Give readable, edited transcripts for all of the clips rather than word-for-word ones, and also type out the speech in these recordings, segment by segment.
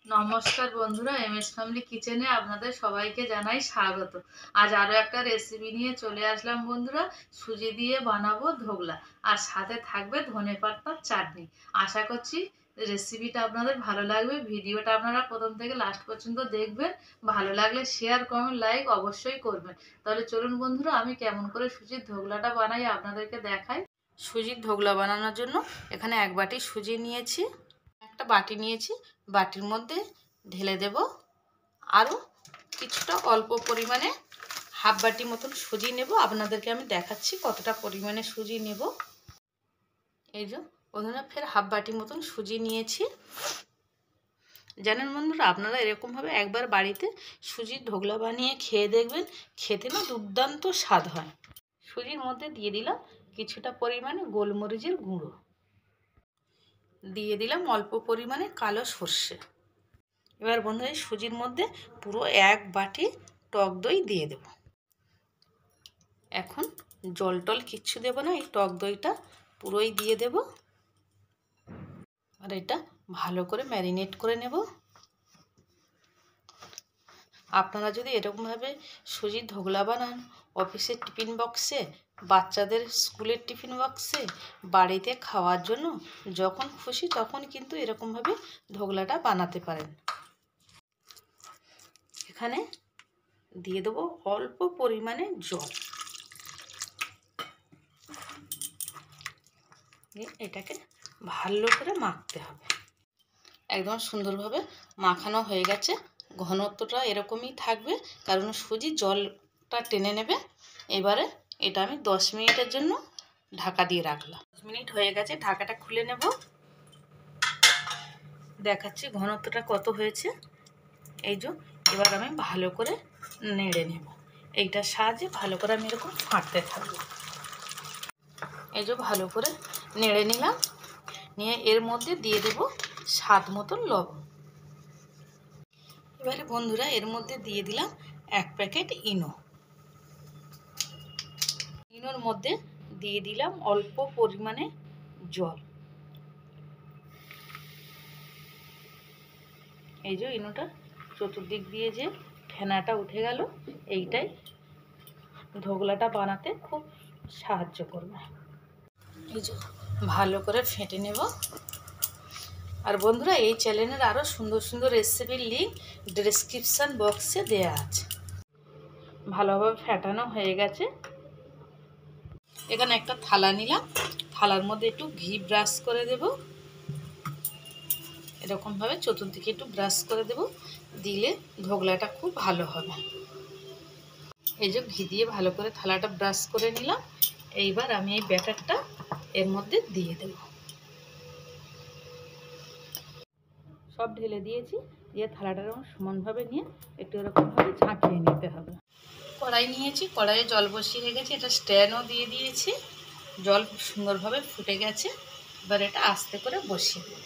নমস্কার বন্ধুরা, MS family কিচেনে আপনাদের সবাইকে জানাই স্বাগত। আজ আরো একটা রেসিপি নিয়ে চলে আসলাম বন্ধুরা। সুজি দিয়ে বানাবো ধোকলা, আর সাথে থাকবে ধনেপাতার চাটনি। আশা করছি রেসিপিটা আপনাদের ভালো লাগবে। ভিডিওটা আপনারা প্রথম থেকে লাস্ট পর্যন্ত দেখবেন। ভালো লাগলে শেয়ার, কমেন্ট, লাইক অবশ্যই করবেন। তাহলে চলুন বন্ধুরা, আমি কেমন করে সুজির ধোকলাটা বানাই আপনাদেরকে দেখাই। সুজির ধোকলা বানানোর জন্য এখানে 1 বাটি সুজি নিয়েছি, একটা বাটি নিয়েছি। বাটির মধ্যে ঢেলে দেব আরও কিছুটা অল্প পরিমাণে হাফ বাটি মতন সুজি নেব। আপনাদেরকে আমি দেখাচ্ছি কতটা পরিমাণে সুজি নেব। এই যে বন্ধুরা, ফের হাফ বাটি মতন সুজি নিয়েছি। জানেন বন্ধুরা, আপনারা এরকমভাবে একবার বাড়িতে সুজির ধোকলা বানিয়ে খেয়ে দেখবেন, খেতে না দুর্দান্ত স্বাদ হয়। সুজির মধ্যে দিয়ে দিলাম কিছুটা পরিমাণে গোলমরিচের গুঁড়ো, দিয়ে দিলাম অল্প পরিমাণে কালো সর্ষে। এবার বন্ধুরা, এই সুজির মধ্যে পুরো 1 বাটি টক দই দিয়ে দেব। এখন জল টল কিচ্ছু দেব না, এই টক দইটা পুরোই দিয়ে দেব। আর এটা ভালো করে ম্যারিনেট করে নেব। আপনারা যদি এরকমভাবে সুজির ধোকলা বানান, অফিসের টিফিন বক্সে, বাচ্চাদের স্কুলের টিফিন বক্সে, বাড়িতে খাওয়ার জন্য যখন খুশি তখন কিন্তু এরকমভাবে ধোকলাটা বানাতে পারেন। এখানে দিয়ে দেবো অল্প পরিমাণে জল। এটাকে ভালো করে মাখতে হবে। একদম সুন্দরভাবে মাখানো হয়ে গেছে। ঘনত্বটা এরকমই থাকবে, কারণ সুজি জলটা টেনে নেবে। এবারে এটা আমি 10 মিনিটের জন্য ঢাকা দিয়ে রাখলাম। 10 মিনিট হয়ে গেছে, ঢাকাটা খুলে নেব। দেখাচ্ছি ঘনত্বটা কত হয়েছে। এই যে এবার আমি ভালো করে নেড়ে নেব। এইটার সাহায্যে ভালো করে আমি এরকম ফাটতে থাকবো। এই যে ভালো করে নেড়ে নিলাম, নিয়ে এর মধ্যে দিয়ে দেব স্বাদ মতন লবণ। এবারে বন্ধুরা, এর মধ্যে দিয়ে দিলাম 1 প্যাকেট ইনো। ইনোর মধ্যে দিয়ে দিলাম অল্প পরিমাণে জল। এই যে ইনোটা চতুর্দিক দিয়ে যে ফেনাটা উঠে গেল, এইটাই ধোকলাটা বানাতে খুব সাহায্য করবে। এই যে ভালো করে ফেটে নেব। আর বন্ধুরা, এই চ্যানেলের আরও সুন্দর সুন্দর রেসিপির লিঙ্ক ডেসক্রিপশান বক্সে দেওয়া আছে। ভালোভাবে ফেটানো হয়ে গেছে। এখানে একটা থালা নিলাম, থালার মধ্যে একটু ঘি ব্রাশ করে দেব। এরকমভাবে চতুর্দিকে একটু ব্রাশ করে দেব, দিলে ধোকলাটা খুব ভালো হবে। এই যে ঘি দিয়ে ভালো করে থালাটা ব্রাশ করে নিলাম। এইবার আমি এই ব্যাটারটা এর মধ্যে দিয়ে দেব। সব ঢেলে দিয়েছি, দিয়ে থালাটা সমানভাবে নিয়ে একটু এরকমভাবে ঝাঁকিয়ে নিতে হবে। কড়াই নিয়েছি, কড়াইয়ে জল বসিয়ে রেখেছি, এটা স্ট্যান্ডও দিয়ে দিয়েছি। জল খুব সুন্দরভাবে ফুটে গেছে। এবার এটা আস্তে করে বসিয়ে দেব।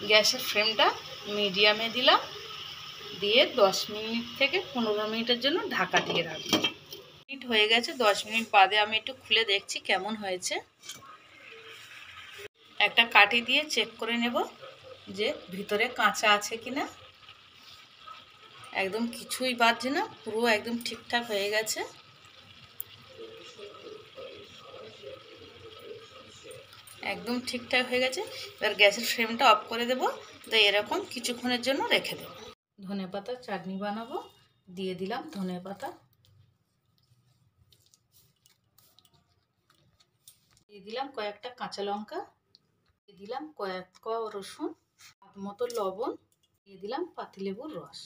গ্যাসের ফ্লেমটা মিডিয়ামে দিলাম, দিয়ে 10 মিনিট থেকে 15 মিনিটের জন্য ঢাকা দিয়ে রাখবো। মিনিট হয়ে গেছে, 10 মিনিট বাদে আমি একটু খুলে দেখছি কেমন হয়েছে। একটা কাঠি দিয়ে চেক করে নেব যে ভিতরে কাঁচা আছে কিনা। একদম কিছুই বাজছে না, পুরো একদম ঠিকঠাক হয়ে গেছে। একদম ঠিকঠাক হয়ে গেছে। এবার গ্যাসের ফ্লেমটা অফ করে দেব। তো এরকম কিছুক্ষণের জন্য রেখে দেব। ধনেপাতার চাটনি বানাবো। দিয়ে দিলাম ধনেপাতা, দিয়ে দিলাম কয়েকটা কাঁচা লঙ্কা, দিয়ে দিলাম কয়েক কোয়া রসুন, স্বাদ মতো লবণ, দিয়ে দিলাম পাতিলেবুর রস।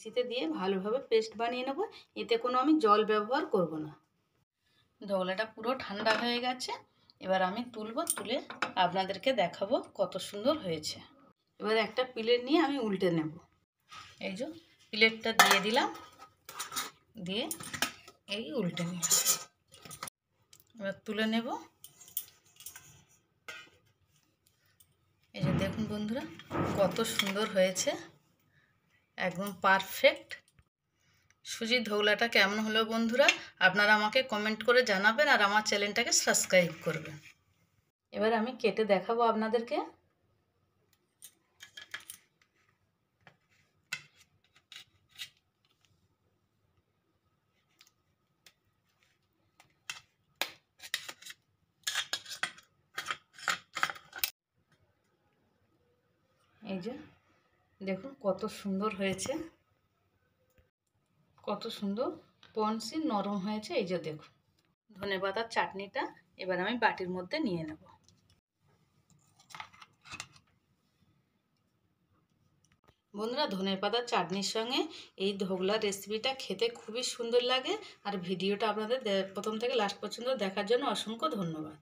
মিক্সিতে দিয়ে ভালোভাবে পেস্ট বানিয়ে নেব। এতে কোনো আমি জল ব্যবহার করব না। ধোকলাটা পুরো ঠান্ডা হয়ে গেছে। এবার আমি তুলবো, তুলে আপনাদেরকে দেখাবো কত সুন্দর হয়েছে। এবার একটা প্লেট নিয়ে আমি উল্টে নেব। এই যে প্লেটটা দিয়ে দিলাম, দিয়ে এই উল্টে নিলাম। এবার তুলে নেব। এই যে দেখুন বন্ধুরা, কত সুন্দর হয়েছে, একদম পারফেক্ট। সুজির ধোগলাটা কেমন হলো বন্ধুরা, আপনারা আমাকে কমেন্ট করে জানাবেন আর আমার চ্যানেলটাকে সাবস্ক্রাইব করবেন। এবার আমি কেটে দেখাবো আপনাদেরকে। এই যে দেখুন কত সুন্দর হয়েছে, কত সুন্দর স্পঞ্জি নরম হয়েছে। এই যে দেখুন ধনেপাতার চাটনিটা এবার আমি বাটির মধ্যে নিয়ে নেব। বন্ধুরা, ধনেপাতার চাটনির সঙ্গে এই ধোগলার রেসিপিটা খেতে খুবই সুন্দর লাগে। আর ভিডিওটা আপনাদের প্রথম থেকে লাস্ট পর্যন্ত দেখার জন্য অসংখ্য ধন্যবাদ।